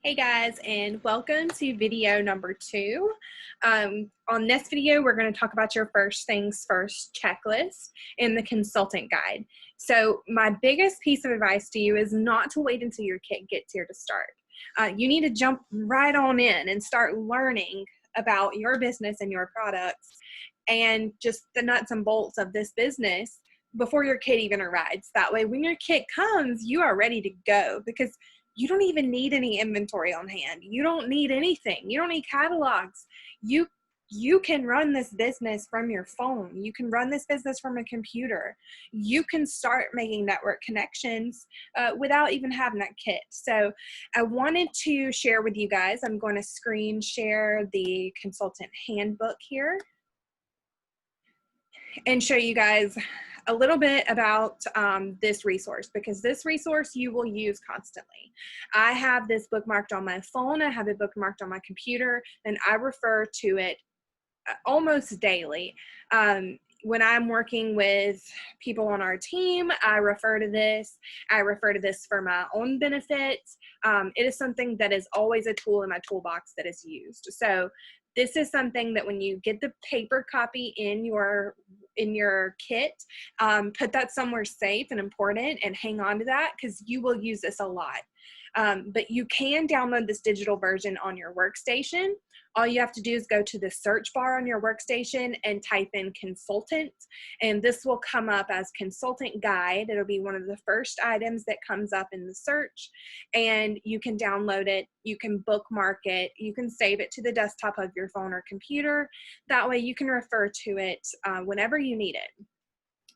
Hey guys, and welcome to video number 2. On this video, we're going to talk about your first things first checklist and the consultant guide. So my biggest piece of advice to you is not to wait until your kit gets here to start. You need to jump right on in and start learning about your business and your products and just the nuts and bolts of this business before your kit even arrives. That way, when your kit comes, you are ready to go because you don't even need any inventory on hand. You don't need anything. You don't need catalogs. You can run this business from your phone. You can run this business from a computer. You can start making network connections without even having that kit. So I wanted to share with you guys, I'm going to screen share the consultant handbook here and show you guys a little bit about this resource, because this resource you will use constantly. I have this bookmarked on my phone, I have it bookmarked on my computer, and I refer to it almost daily. When I'm working with people on our team, I refer to this. I refer to this for my own benefit. It is something that is always a tool in my toolbox that is used. So this is something that when you get the paper copy in your kit, put that somewhere safe and important and hang on to that because you will use this a lot. But you can download this digital version on your workstation. All you have to do is go to the search bar on your workstation and type in consultant, and this will come up as consultant guide. It'll be one of the first items that comes up in the search, and you can download it, you can bookmark it, you can save it to the desktop of your phone or computer. That way you can refer to it whenever you need it.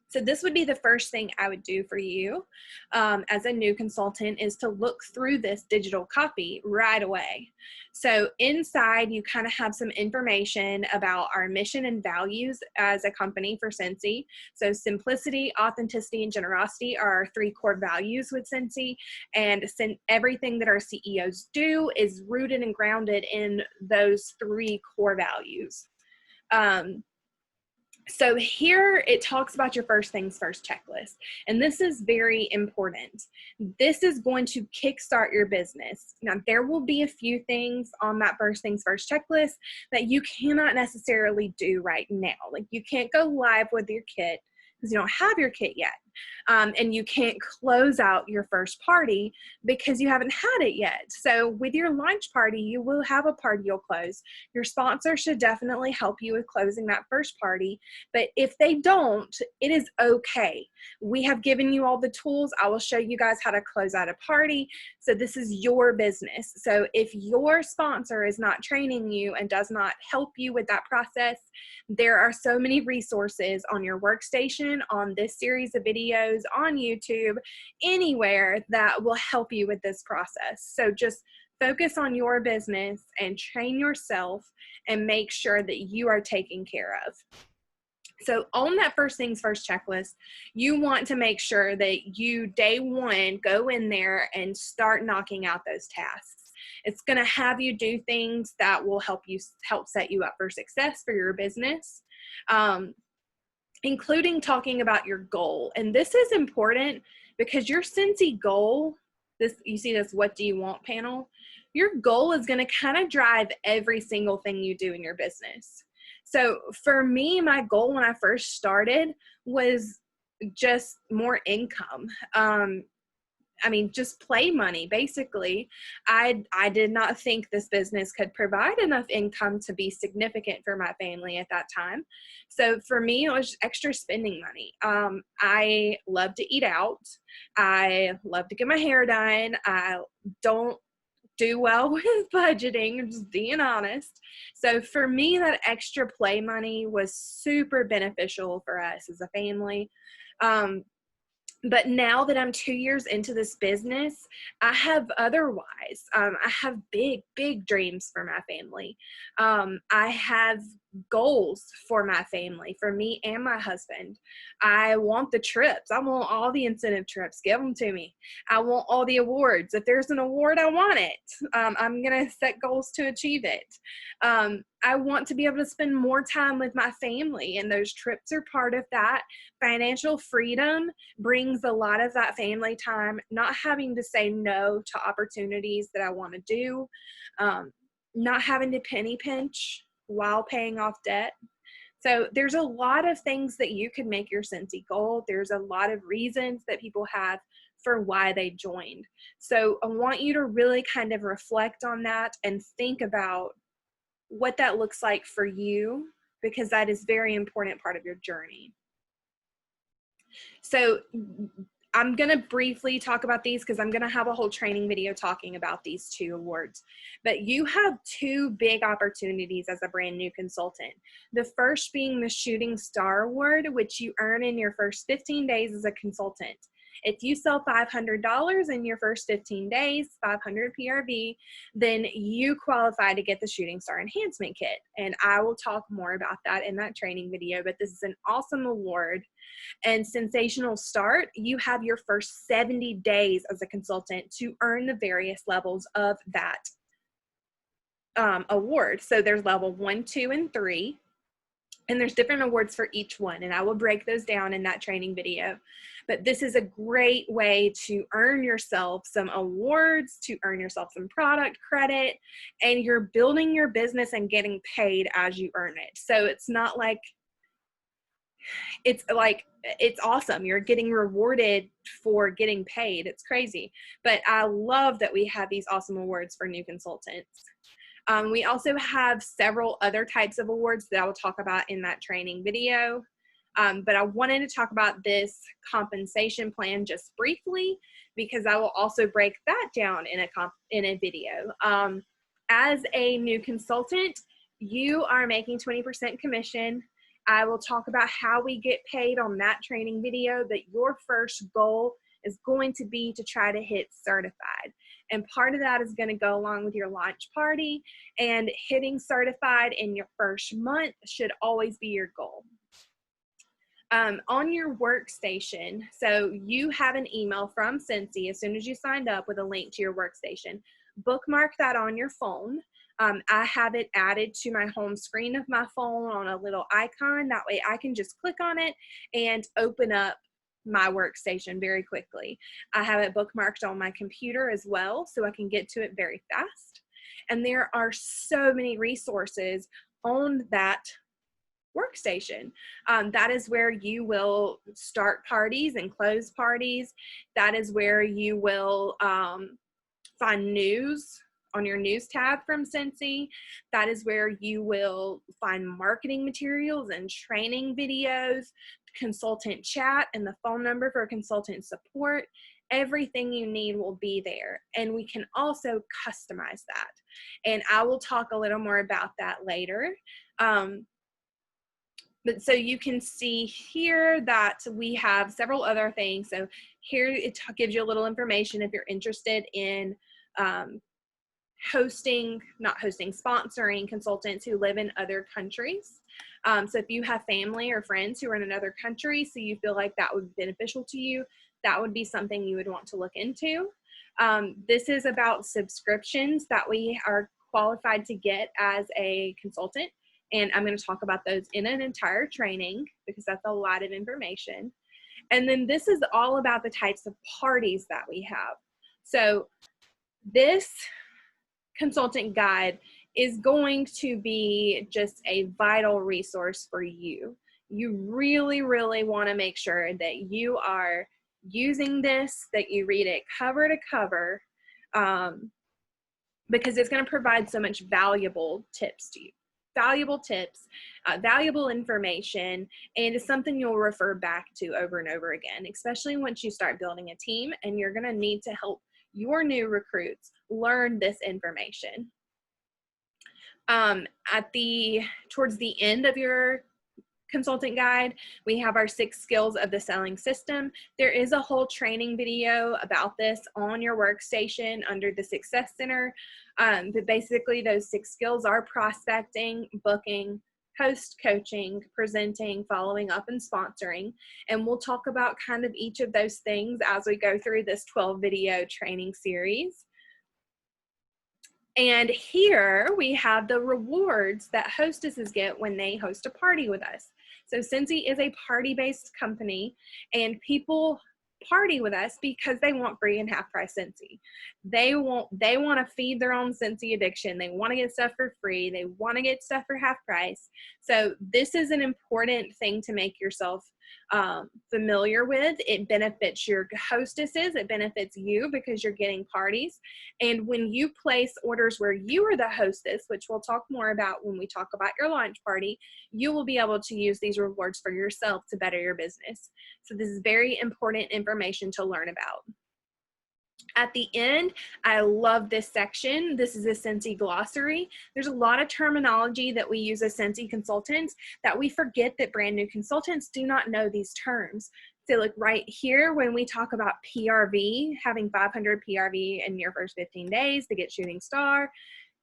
So this would be the first thing I would do for you as a new consultant, is to look through this digital copy right away. So inside you kind of have some information about our mission and values as a company for Scentsy. So simplicity, authenticity, and generosity are our 3 core values with Scentsy, and everything that our CEOs do is rooted and grounded in those 3 core values. So here it talks about your first things first checklist, and this is very important. This is going to kickstart your business. Now, there will be a few things on that first things first checklist that you cannot necessarily do right now. Like, you can't go live with your kit because you don't have your kit yet. And you can't close out your first party because you haven't had it yet. So with your launch party, you will have a party you'll close. Your sponsor should definitely help you with closing that first party. But if they don't, it is okay. We have given you all the tools. I will show you guys how to close out a party. So this is your business. So if your sponsor is not training you and does not help you with that process, there are so many resources on your workstation, on this series of videos, on YouTube, anywhere that will help you with this process. So just focus on your business and train yourself and make sure that you are taken care of. So on that first things first checklist, you want to make sure that you, day one, go in there and start knocking out those tasks. It's going to have you do things that will help set you up for success for your business. Including talking about your goal. And this is important because your Scentsy goal, you see this what do you want panel, your goal is going to kind of drive every single thing you do in your business. So for me, my goal when I first started was just more income. I mean, just play money, basically. I did not think this business could provide enough income to be significant for my family at that time. So for me, it was extra spending money. I love to eat out. I love to get my hair done. I don't do well with budgeting, I'm just being honest. So for me, that extra play money was super beneficial for us as a family. But now that I'm 2 years into this business, I have otherwise. I have big, big dreams for my family. I have goals for my family, for me and my husband. I want the trips. I want all the incentive trips. Give them to me. I want all the awards. If there's an award, I want it. I'm going to set goals to achieve it. I want to be able to spend more time with my family, and those trips are part of that. Financial freedom brings a lot of that family time, not having to say no to opportunities that I want to do, not having to penny pinch while paying off debt. So there's a lot of things that you could make your Scentsy goal. There's a lot of reasons that people have for why they joined. So I want you to really kind of reflect on that and think about what that looks like for you, because that is a very important part of your journey. So I'm going to briefly talk about these because I'm going to have a whole training video talking about these 2 awards. But you have 2 big opportunities as a brand new consultant. The first being the Shooting Star Award, which you earn in your first 15 days as a consultant. If you sell $500 in your first 15 days, 500 PRV, then you qualify to get the Shooting Star Enhancement Kit. And I will talk more about that in that training video, but this is an awesome award. And Sensational Start, you have your first 70 days as a consultant to earn the various levels of that award. So there's level 1, 2, and 3. And there's different awards for each one, and I will break those down in that training video. But this is a great way to earn yourself some awards, to earn yourself some product credit, and you're building your business and getting paid as you earn it. So it's not like, it's awesome. You're getting rewarded for getting paid. It's crazy. But I love that we have these awesome awards for new consultants. We also have several other types of awards that I will talk about in that training video. But I wanted to talk about this compensation plan just briefly, because I will also break that down in a video. As a new consultant, you are making 20% commission. I will talk about how we get paid on that training video, but your first goal is going to be to try to hit certified. And part of that is going to go along with your launch party, and hitting certified in your first month should always be your goal. On your workstation, so you have an email from Scentsy as soon as you signed up with a link to your workstation. Bookmark that on your phone. I have it added to my home screen of my phone on a little icon. That way I can just click on it and open up my workstation very quickly. I have it bookmarked on my computer as well, so I can get to it very fast. And there are so many resources on that workstation. That is where you will start parties and close parties. That is where you will find news on your news tab from Scentsy. That is where you will find marketing materials and training videos, consultant chat, and the phone number for consultant support. Everything you need will be there, and we can also customize that. And I will talk a little more about that later. But so you can see here that we have several other things. So here it gives you a little information if you're interested in sponsoring consultants who live in other countries. So if you have family or friends who are in another country, so you feel like that would be beneficial to you, that would be something you would want to look into. This is about subscriptions that we are qualified to get as a consultant. And I'm going to talk about those in an entire training because that's a lot of information. And then this is all about the types of parties that we have. So this consultant guide is going to be just a vital resource for you. You really, really want to make sure that you are using this, that you read it cover to cover, because it's going to provide so much valuable tips to you. Valuable tips, valuable information, and it's something you'll refer back to over and over again, especially once you start building a team and you're going to need to help your new recruits learn this information. Towards the end of your consultant guide, we have our 6 skills of the selling system. There is a whole training video about this on your workstation under the Success Center. But basically those 6 skills are prospecting, booking, host, coaching, presenting, following up, and sponsoring. And we'll talk about kind of each of those things as we go through this 12 video training series. And here we have the rewards that hostesses get when they host a party with us. So Scentsy is a party-based company, and people party with us because they want free and half price Scentsy. They want to feed their own Scentsy addiction. They want to get stuff for free. They want to get stuff for half price. So this is an important thing to make yourself familiar with. It benefits your hostesses. It benefits you because you're getting parties. And when you place orders where you are the hostess, which we'll talk more about when we talk about your launch party, you will be able to use these rewards for yourself to better your business. So this is very important information to learn about. At the end, I love this section. This is a Scentsy glossary. There's a lot of terminology that we use as Scentsy consultants that we forget that brand new consultants do not know these terms. So like right here, when we talk about PRV, having 500 PRV in your first 15 days to get shooting star,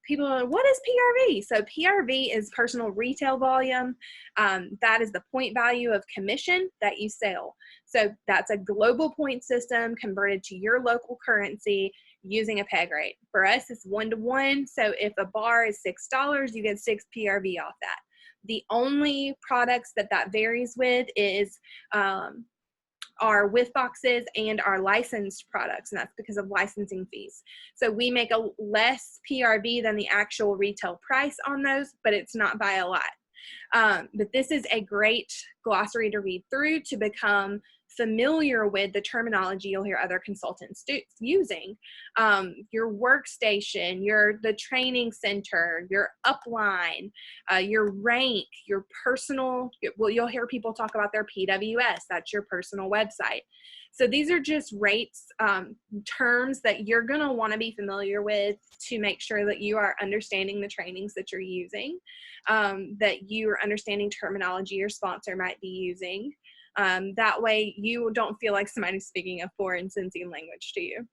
people are like, what is PRV? So PRV is personal retail volume. That is the point value of commission that you sell. So that's a global point system converted to your local currency using a peg rate. For us, it's 1-to-1. So if a bar is $6, you get 6 PRV off that. The only products that varies with is our with boxes and our licensed products, and that's because of licensing fees. So we make a less PRV than the actual retail price on those, but it's not by a lot. But this is a great glossary to read through to become familiar with the terminology you'll hear other consultants using. Your workstation, the training center, your upline, your rank, your personal, well, you'll hear people talk about their PWS, that's your personal website. So these are just rates, terms that you're gonna wanna be familiar with to make sure that you are understanding the trainings that you're using, that you are understanding terminology your sponsor might be using. That way you don't feel like somebody's speaking a foreign Scentsy language to you.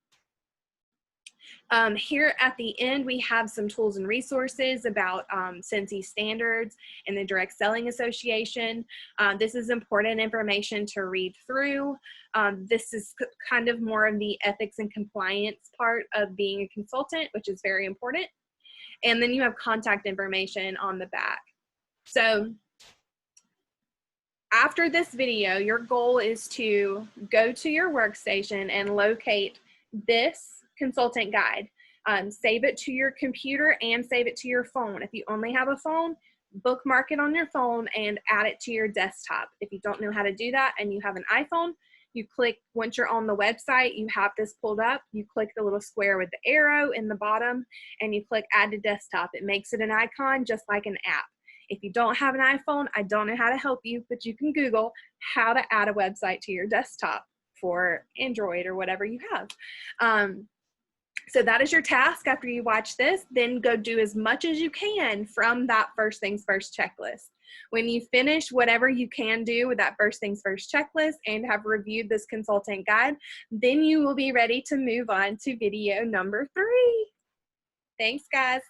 Here at the end, we have some tools and resources about Scentsy standards and the Direct Selling Association. This is important information to read through. This is kind of more of the ethics and compliance part of being a consultant, which is very important. And then you have contact information on the back. So after this video, your goal is to go to your workstation and locate this consultant guide. Save it to your computer and save it to your phone. If you only have a phone, bookmark it on your phone and add it to your desktop. If you don't know how to do that and you have an iPhone, you click, once you're on the website, you have this pulled up, you click the little square with the arrow in the bottom and you click add to desktop. It makes it an icon just like an app. If you don't have an iPhone, I don't know how to help you, but you can Google how to add a website to your desktop for Android or whatever you have. So that is your task after you watch this. Then go do as much as you can from that first things first checklist. When you finish whatever you can do with that first things first checklist and have reviewed this consultant guide, then you will be ready to move on to video number 3. Thanks, guys.